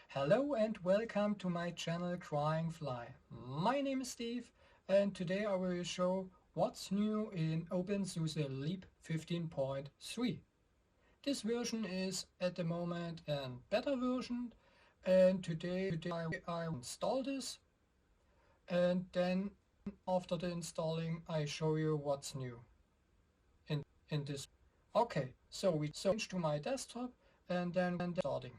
Hello and welcome to my channel Crying Fly. My name is Steve and today I will show what's new in openSUSE Leap 15.3. This version is at the moment a beta version, and today I install this, and then after the installing I show you what's new in this. Okay, so we change to my desktop and then starting.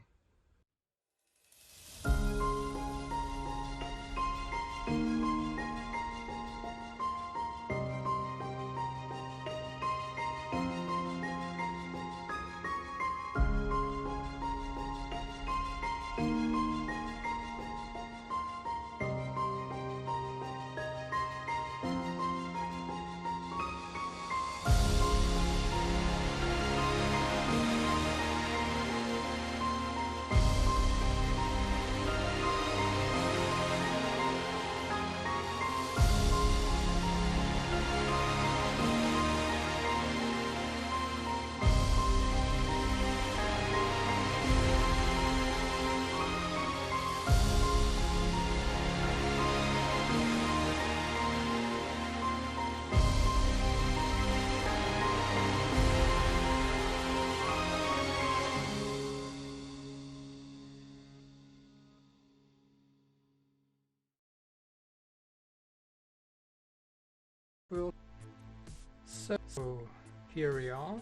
So here we are,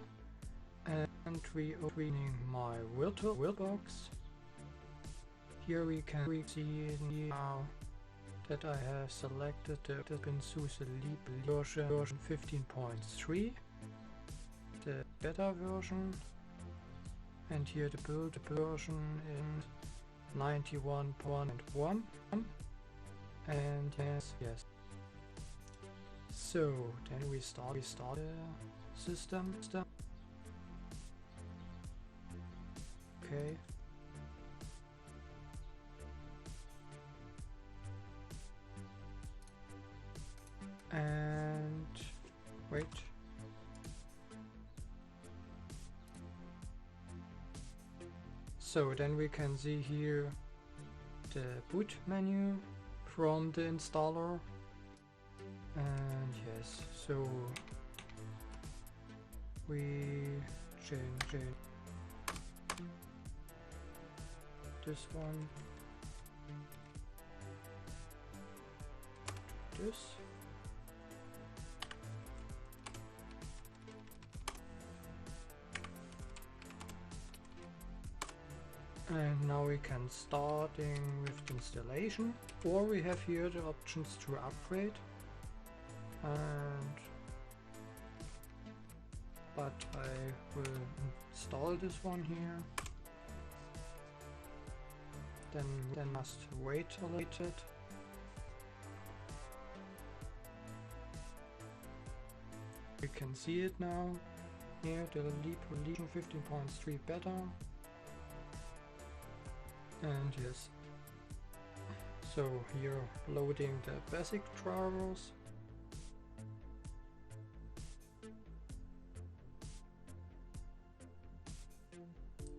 and we are opening my virtual box. Here we can see now that I have selected the openSUSE Leap version 15.3, the beta version, and here the build version in 91.1, and yes. So then we start the system. Okay. And wait. So then we can see here the boot menu from the installer. And yes, so we change this one to this. And now we can starting with the installation, or we have here the options to upgrade. But I will install this one here, then must wait a little bit. You can see it now here, the Leap version 15.3 beta, and yes, so here loading the basic drivers.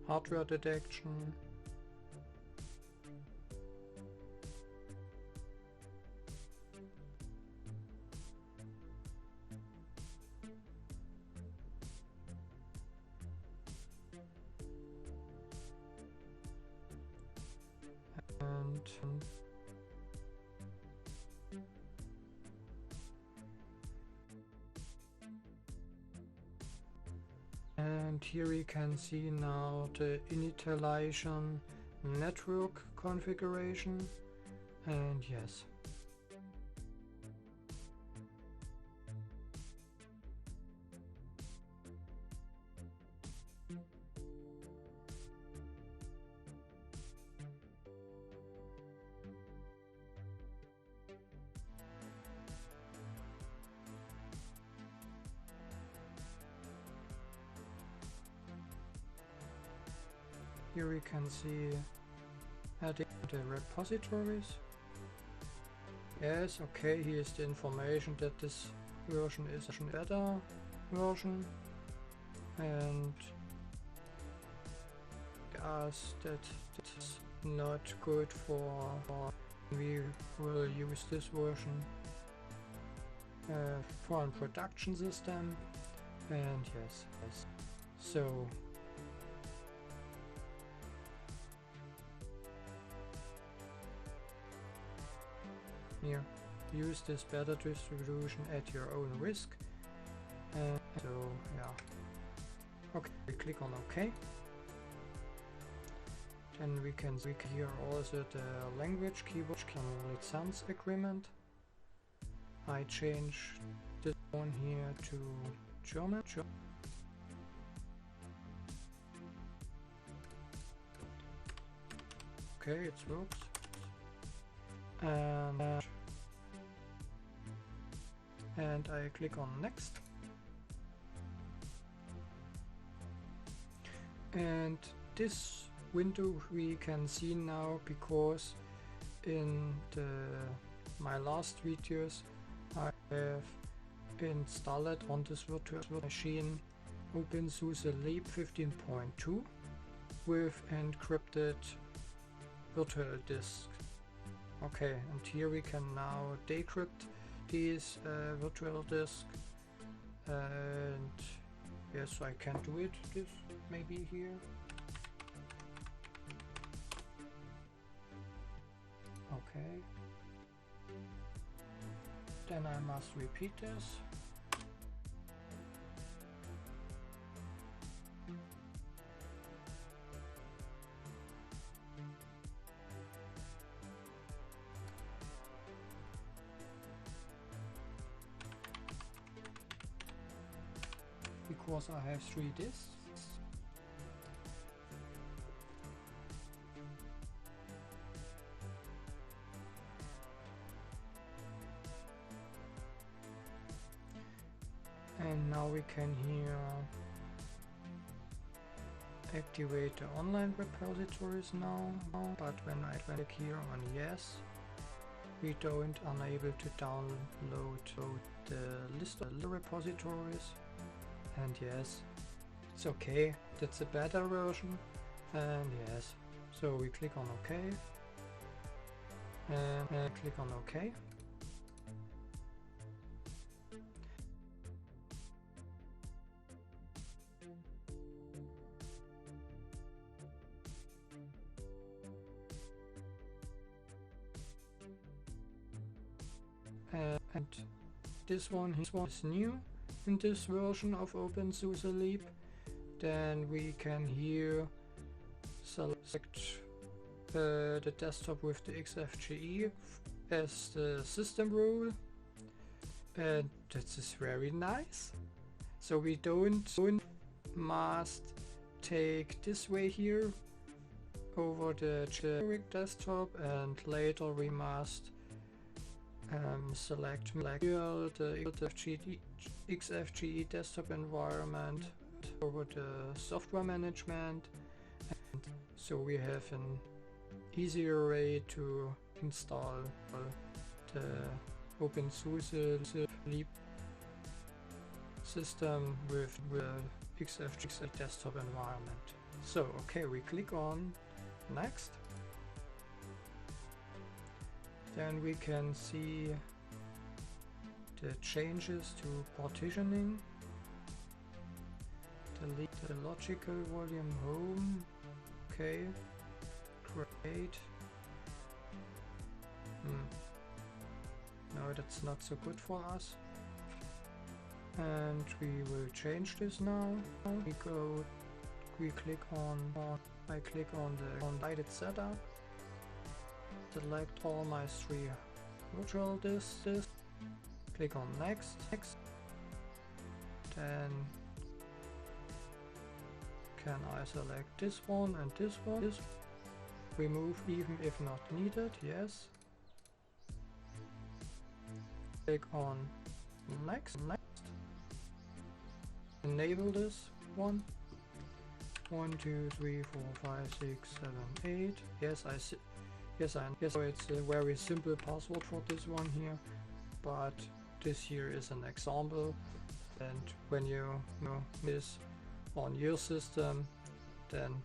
Hardware detection, and here we can see now the initialization network configuration, and yes. Here we can see adding the repositories. Yes, okay, here's the information that this version is a beta version, and as that not good for we will use this version for a production system. And yes, so here, use this better distribution at your own risk. And so yeah, okay, we click on OK. Then we can see here also the language keyboard license agreement. I change this one here to German. Okay, it works. And I click on next. And this window we can see now because in my last videos I have installed on this virtual machine openSUSE Leap 15.2 with encrypted virtual disk. Okay, and here we can now decrypt these virtual disk, and yes, I can do it. This maybe here. Okay. Then I must repeat this. Because I have 3 disks. And now we can here activate the online repositories now, but when I click here on yes, we don't enable to download the list of the repositories. And yes, it's okay, that's a better version. And yes, so we click on OK and click on OK. And this one is new in this version of openSUSE Leap. Then we can here select the desktop with the Xfce as the system rule, and this is very nice. So we don't must take this way here over the generic desktop, and later we must select the Xfce desktop environment over the software management, and so we have an easier way to install the openSUSE Leap system with the Xfce desktop environment. So okay, we click on next. Then we can see the changes to partitioning, delete the logical volume home, okay, create. No, that's not so good for us. And we will change this now. We click on, I click on the guided setup. Select all my 3 virtual disks, click on next, then can I select this one and this one, remove even if not needed, yes, click on next, enable this one, 1, 2, 3, 4, 5, 6, 7, 8, yes, I see. Yes, so it's a very simple password for this one here, but this here is an example, and when you miss on your system, then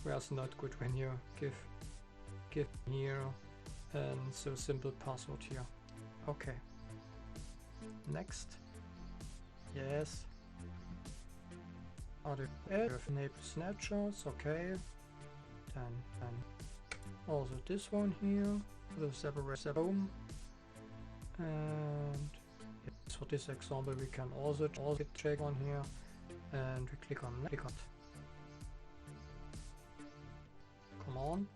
it's not good when you give give here and so simple password here. Okay. Next. Yes. Enable snapshots. Okay. Then also this one here. The separate home. And yes, for this example, we can also check on here, and we click on next. Come on.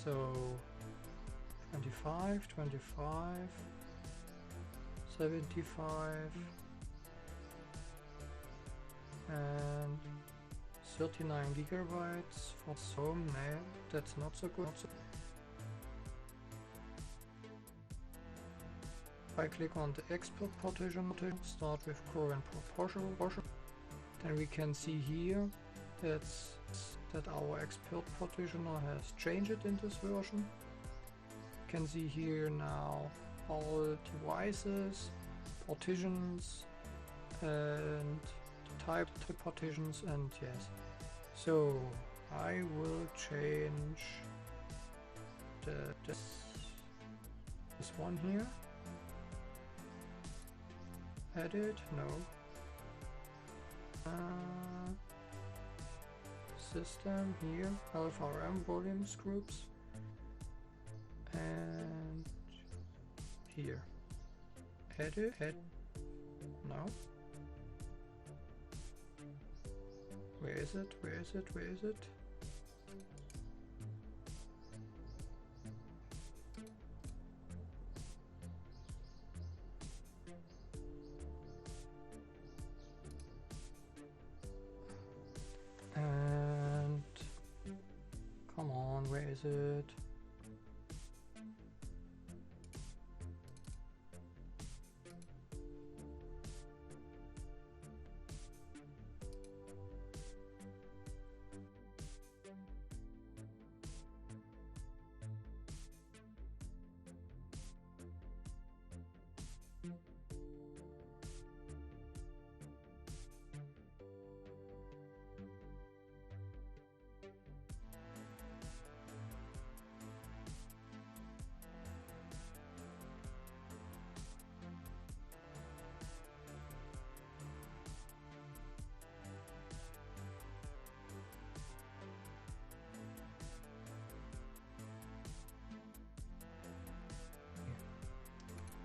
So 25, 25, 75, and 39 gigabytes for home. No, that's not so good. I click on the export partition, start with current proportion. Then we can see here that our export partitioner has changed it in this version. You can see here now all devices, partitions, and the type partitions, and yes. So I will change this one here. Edit? No. System here, LFRM volumes groups, and here. Edit? No. Where is it? Where is it? Where is it? And come on, where is it?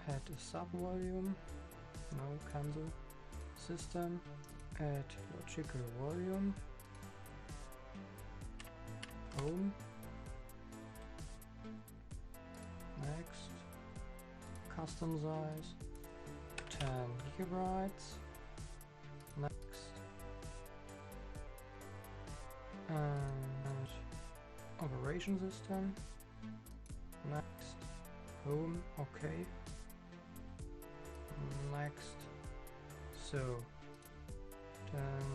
Add a sub-volume, no, cancel. System, add logical volume, home, next, custom size, 10 gigabytes, next, and operation system, next, home, okay. Next, so then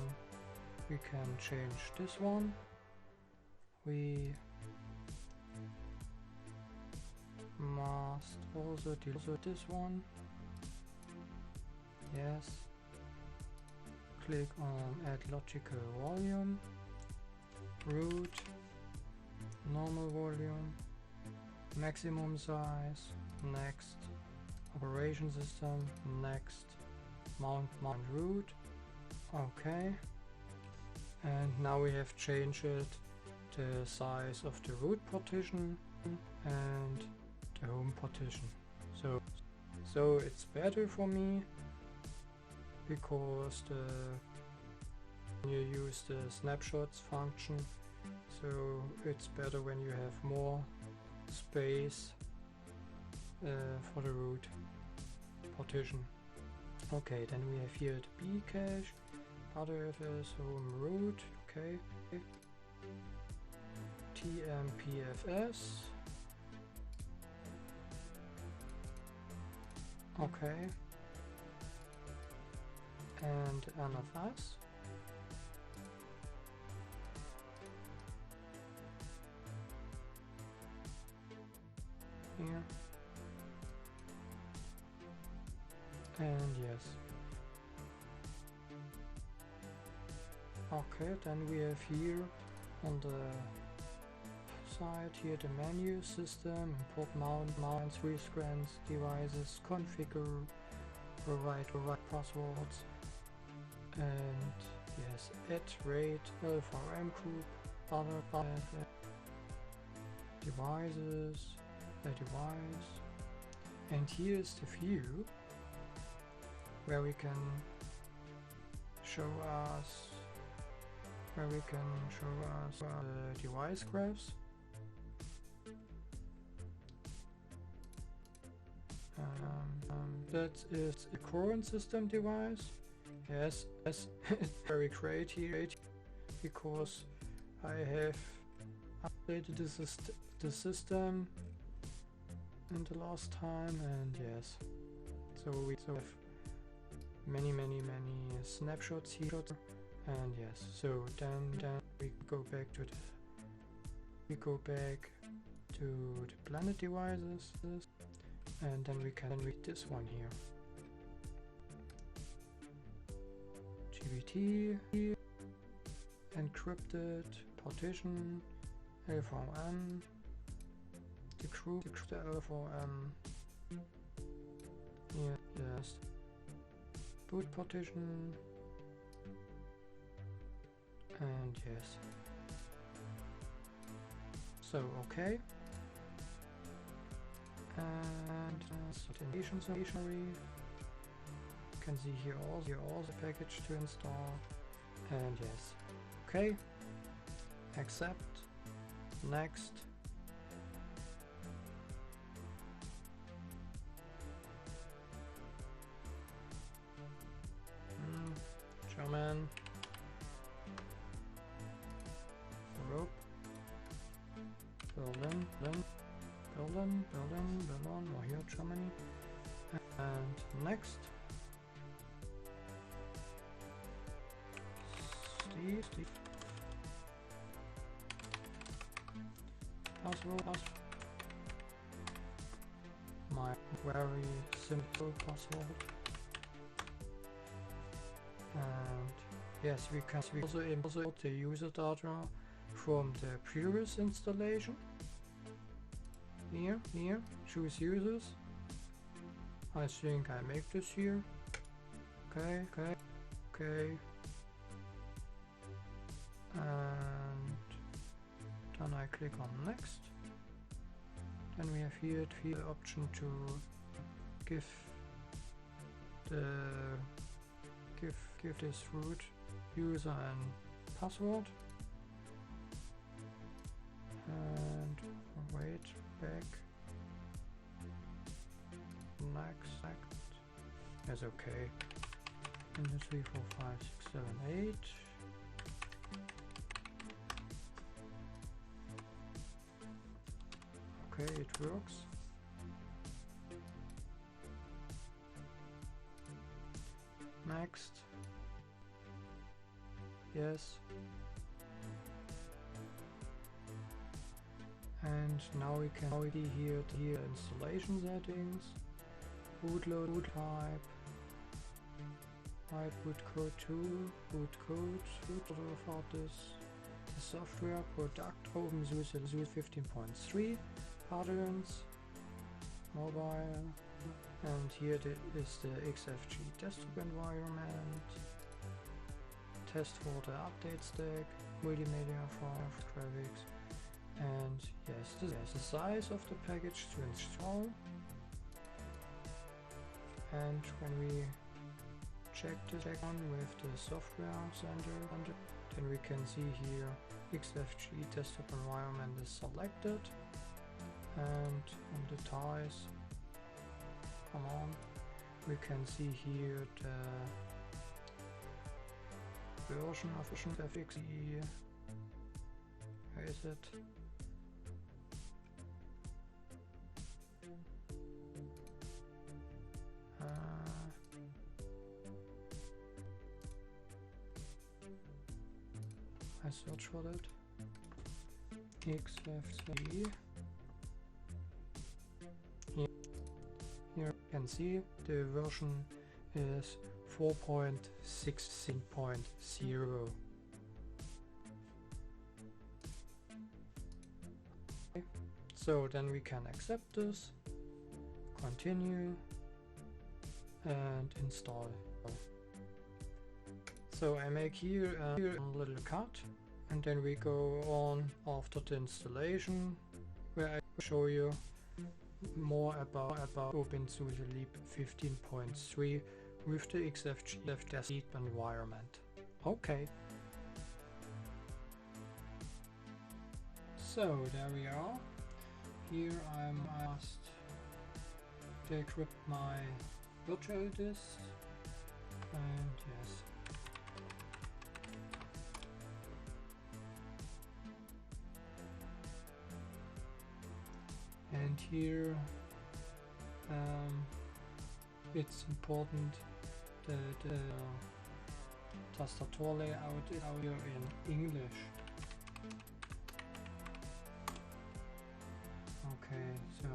we can change this one. We must also delete this one. Yes. Click on add logical volume, root, normal volume, maximum size, next. Operation system, next, mount root, okay, and now we have changed the size of the root partition and the home partition. So it's better for me because you use the snapshots function, so it's better when you have more space for the root partition. Okay, then we have here the B cache, RDFS, home root, okay, TMPFS, okay, and NFS, here. And yes. Okay, then we have here On the side here, the menu, system, import mount 3 scans, devices, configure, provide passwords, and yes, add RAID, LVM group, other devices, a device, and here's the view where we can show us the device graphs. That is a current system device. Yes, it's very great here because I have updated the system in the last time, and yes, so we have many snapshots here, and yes, so then we go back to the planet devices, and then we can read this one here. GBT, encrypted, partition, LVM, the group, the LVM, here, yes, boot partition, and yes. So okay. And stationary. You can see here all the package to install. And yes. Okay. Accept. Next. German. Europe. Berlin. Berlin, or here, Germany. And next. Steve. Password. My very simple password. And yes, we can also import the user data from the previous installation. Here, choose users. I think I make this here. Okay. And then I click on next. Then we have here the option to give this root user and password. And wait. Back. Next. Yes, okay. 1, 2, 3, 4, 5, 6, 7, 8. Okay, it works. Next. Yes. And now we can see here installation settings, bootload type, boot code 2, boot code, for this, the software, product, openSUSE 15.3, patterns, mobile, and here is the Xfce desktop environment, test for the update stack, multimedia for graphics. And yes, this is the size of the package to install. And when we check this one with the software center, then we can see here Xfce desktop environment is selected. And on the ties, we can see here the version of Xfce. Where is it? I search for that. Xfce. Here you can see the version is 4.16.0. So then we can accept this, continue, and install. So I make here a little cut, and then we go on after the installation, where I show you more about openSUSE Leap 15.3 with the Xfce desktop environment. Okay. So there we are. Here I must decrypt my virtual disk, and yes. And here it's important that the tastatur layout is here in English. Okay, so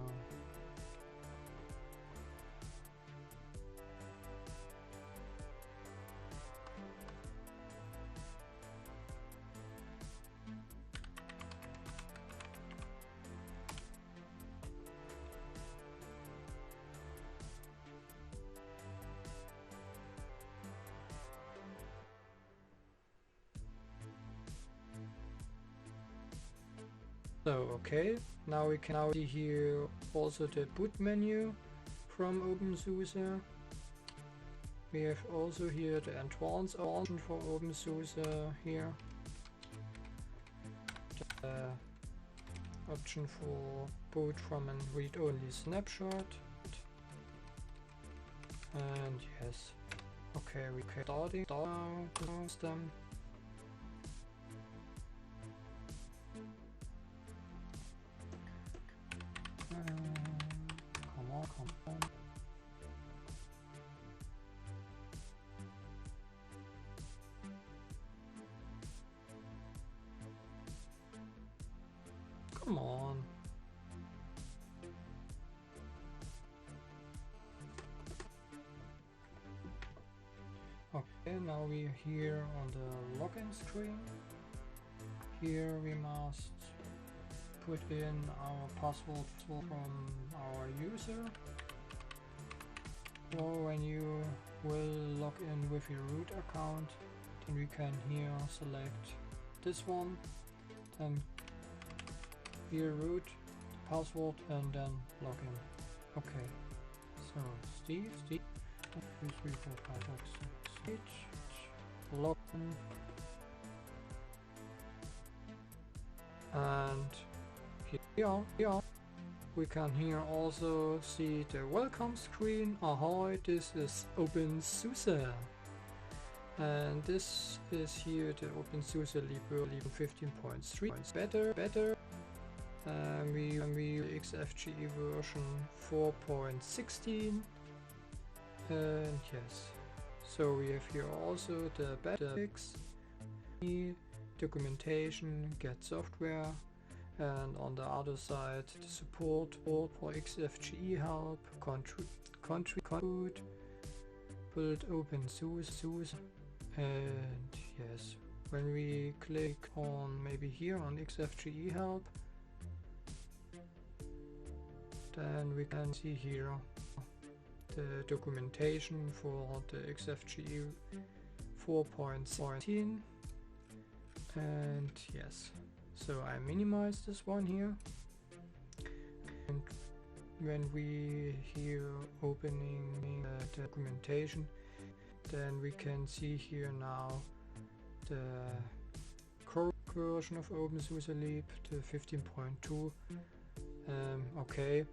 okay, now we can see here also the boot menu from openSUSE. We have also here the advanced option for openSUSE here. The option for boot from a read-only snapshot. And yes, okay, we can starting the system. Come on. Come on. Okay, now we are here on the login screen. Here we must put in our password from our user. So when you will log in with your root account, then we can here select this one, then here root, password, and then log in. Okay, so Steve, 2, 3, 4, 5, 6, 7, log in. And here we can here also see the welcome screen. Ahoy, this is openSUSE, and this is here the openSUSE Leap 15.3 better. We Xfce version 4.16, and yes, so we have here also the basics, documentation, get software. And on the other side, the support for Xfce help, contribute, build openSUSE, and yes, when we click on maybe here on Xfce help, then we can see here the documentation for the Xfce 4.17, and yes. So I minimize this one here, and when we here opening the documentation, then we can see here now the core version of openSUSE Leap, the 15.2. Okay,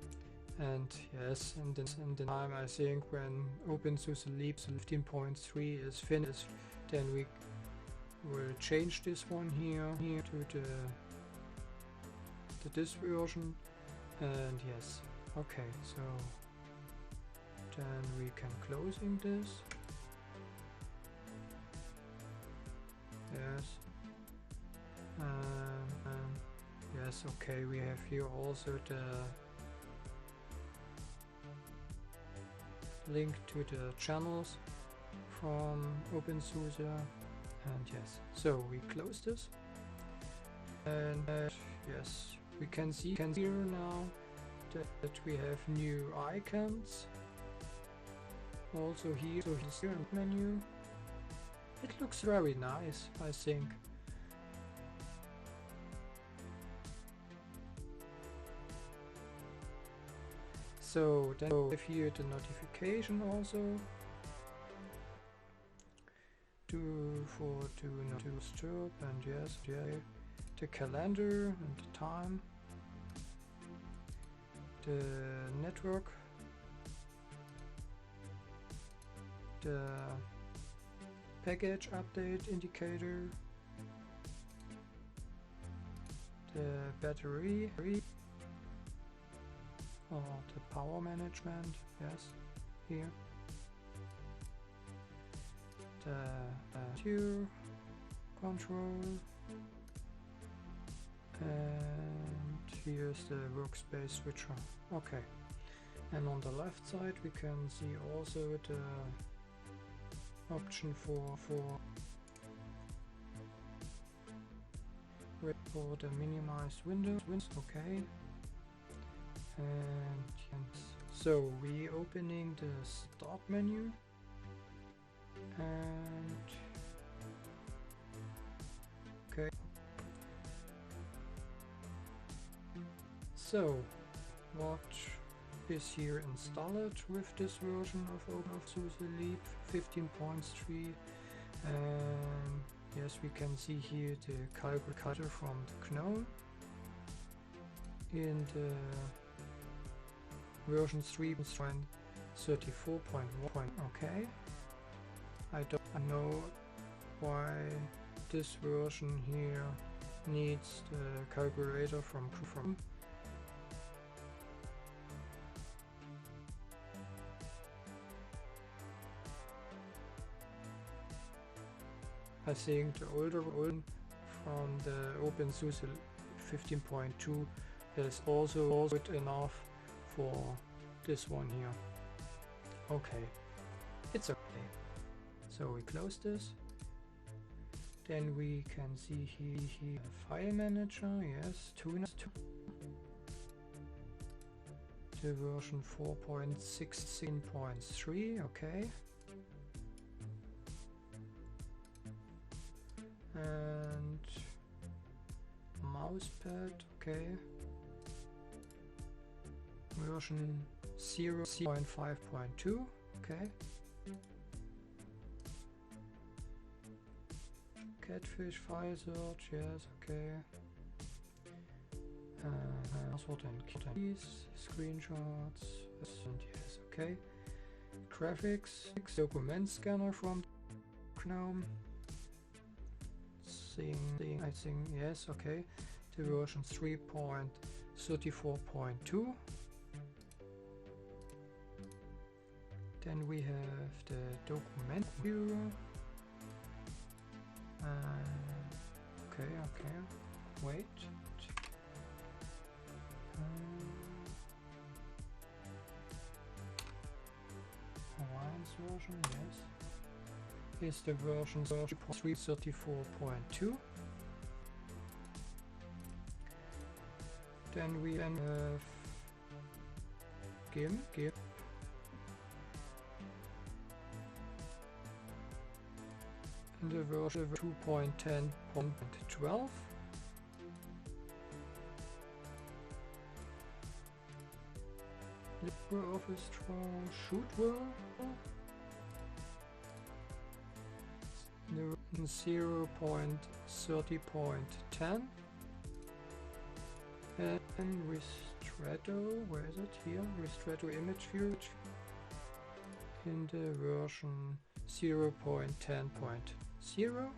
and yes, and then time I think when openSUSE Leap 15.3 is finished, then we will change this one here to this version. And yes, okay, so then we can closing this. Yes, yes, okay, we have here also the link to the channels from openSUSE. And yes, so we close this, and yes, we can see here now that we have new icons. Also here, so the steering menu. It looks very nice, I think. So then we have here the notification also. Do not disturb, and yes, the calendar and the time. The network. The package update indicator, the battery, or the power management, yes, here, the temperature control, and here's the workspace switcher. Okay, and on the left side we can see also the option for the minimized windows. Okay, and so we opening the start menu, and okay, so what is here installed with this version of openSUSE Leap 15.3, and yes, we can see here the calculator from the GNOME in the version 3.34.1. Okay, I don't know why this version here needs the calculator from I think the older one from the openSUSE 15.2 is also good enough for this one here. Okay, it's okay. So we close this. Then we can see here file manager, yes, the version 4.16.3, okay. And mousepad, okay. Version 0.5.2, okay. Catfish file search, yes, okay. Password and keys, screenshots, and yes, okay. Graphics, document scanner from GNOME. I think yes, okay. The version 3.34.2. Then we have the document viewer. Okay, wait. Alliance version, yes. Is the version 3.34.2. Then we have GIMP. In the version 2.10.12. LibreOffice Shootwell. The 0.30.10. And Ristretto, where is it here? Ristretto image view in the version 0.10.0.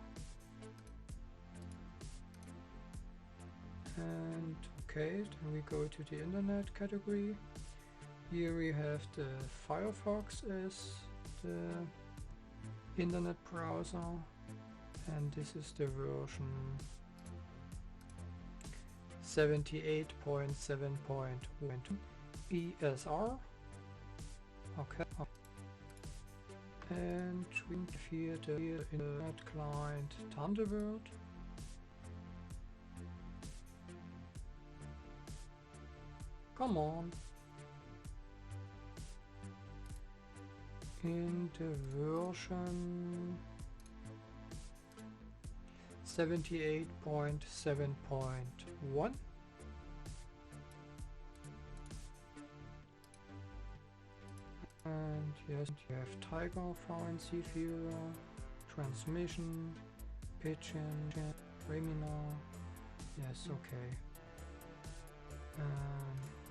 And okay, then we go to the internet category. Here we have the Firefox as the internet browser, and this is the version 78.7.1 ESR. Okay. And we have here the internet client Thunderbird. Come on. In the version 78.7.1. And yes, you have Tiger, VNC Viewer, Transmission, Pitching, Reminder. Yes, okay.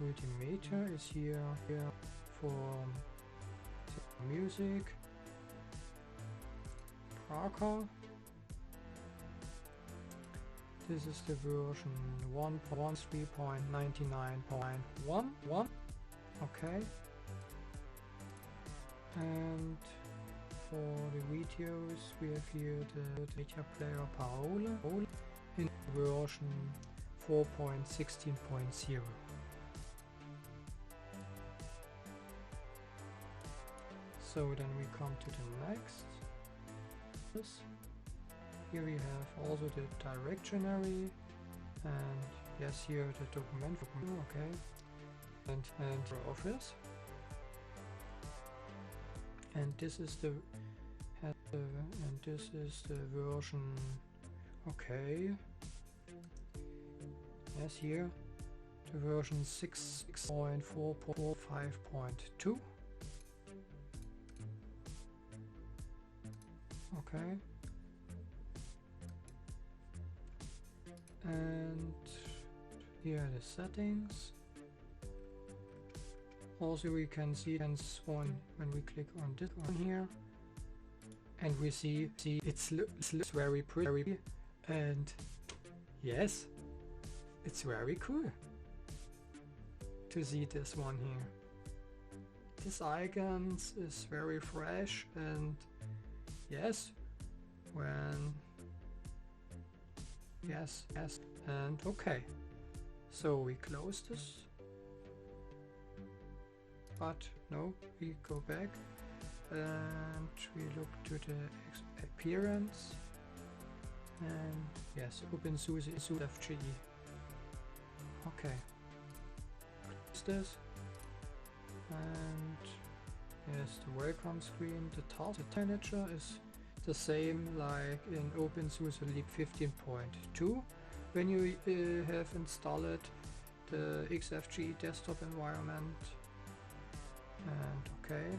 Multimeter is here for music. Parker. This is the version 1.13.99.11. Okay. And for the videos we have here the media player Paola in version 4.16.0. So then we come to the next. Here we have also the directionary, and yes, here the document. Okay, and office. And this is the version. Okay. Yes, here the version 6.4.5.2. Okay. And here are the settings. Also we can see when we click on this one here, and we see it looks very pretty, and yes, it's very cool to see this one here. This icons is very fresh, and yes, yes, and okay. So we close this. But no, we go back and we look to the appearance, and yes, openSUSE Xfce. Okay, close this, and yes, the welcome screen. The task manager is the same like in openSUSE Leap 15.2 when you have installed the Xfce desktop environment. And okay.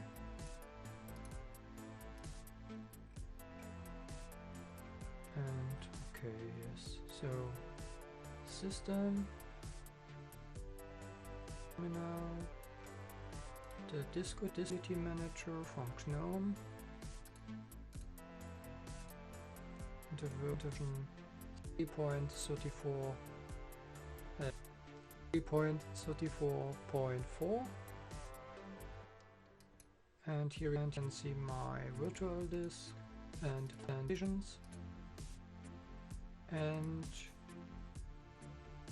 And okay, yes. So system, terminal, the Disco manager from GNOME, the version 3.34.4. And here you can see my virtual disk and visions. And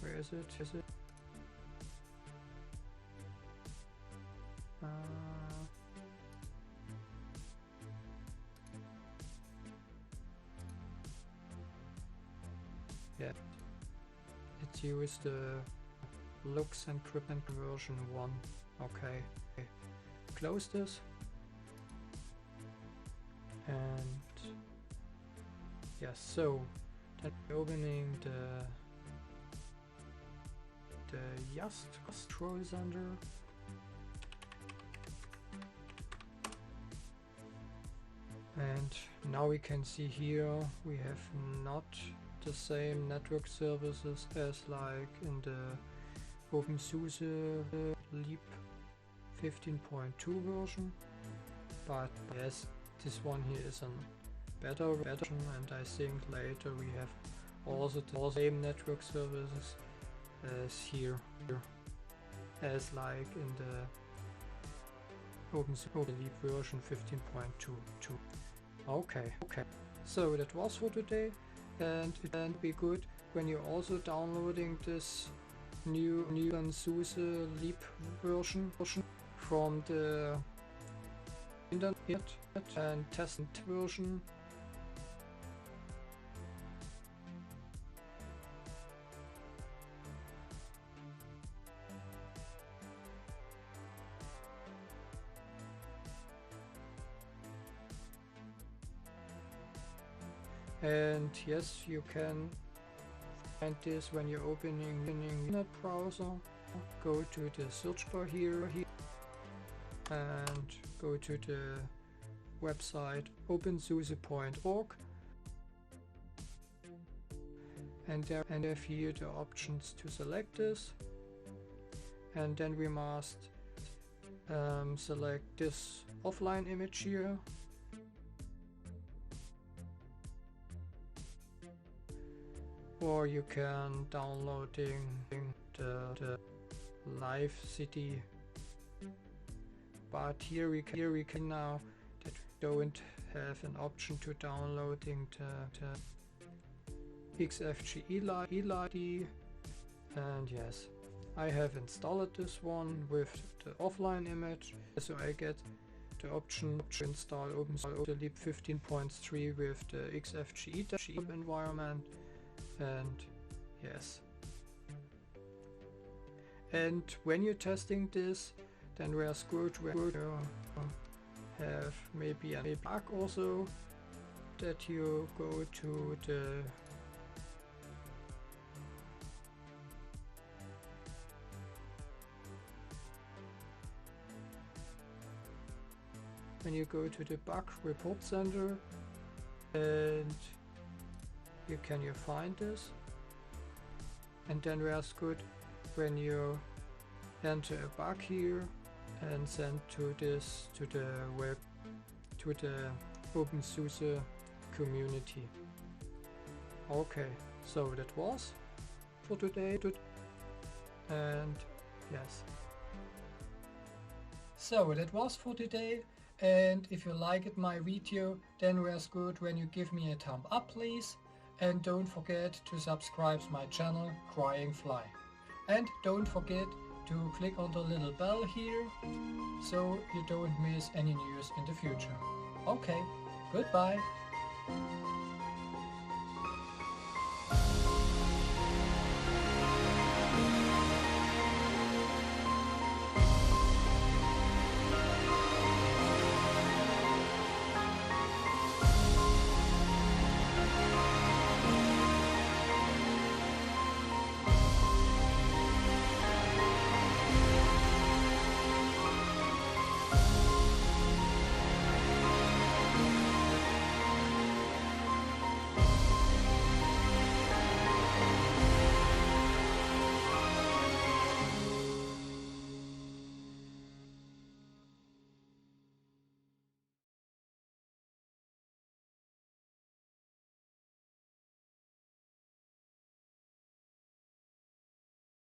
where is it? Yeah, it's used the looks encryption version 1. Okay, close this. And yes, so then opening the Just control center, and now we can see here we have not the same network services as like in the openSUSE Leap 15.2 version, but yes, this one here is a better version, and I think later we have also the same network services as here, as like in the openSUSE Leap version 15.2. Okay, so that was for today, and it can be good when you're also downloading this new openSUSE Leap version from the internet and test version. And yes, you can find this when you're opening internet browser. Go to the search bar here and go to the website openSUSE.org, and there have here the options to select this, and then we must select this offline image here, or you can downloading the live CD, but here we can now that we don't have an option to downloading the Xfce library. And yes, I have installed this one with the offline image, so I get the option to install openSUSE Leap 15.3 with the Xfce environment. And yes, and when you're testing this, then where's good where you have maybe a bug also, that you go to the bug report center, and you find this, and then where's good when you enter a bug here and send to the openSUSE community. Okay, so that was for today, and yes, so that was for today. And if you liked my video, then where's good when you give me a thumb up, please. And don't forget to subscribe to my channel Crying Fly. And don't forget to click on the little bell here, so you don't miss any news in the future. Okay, goodbye.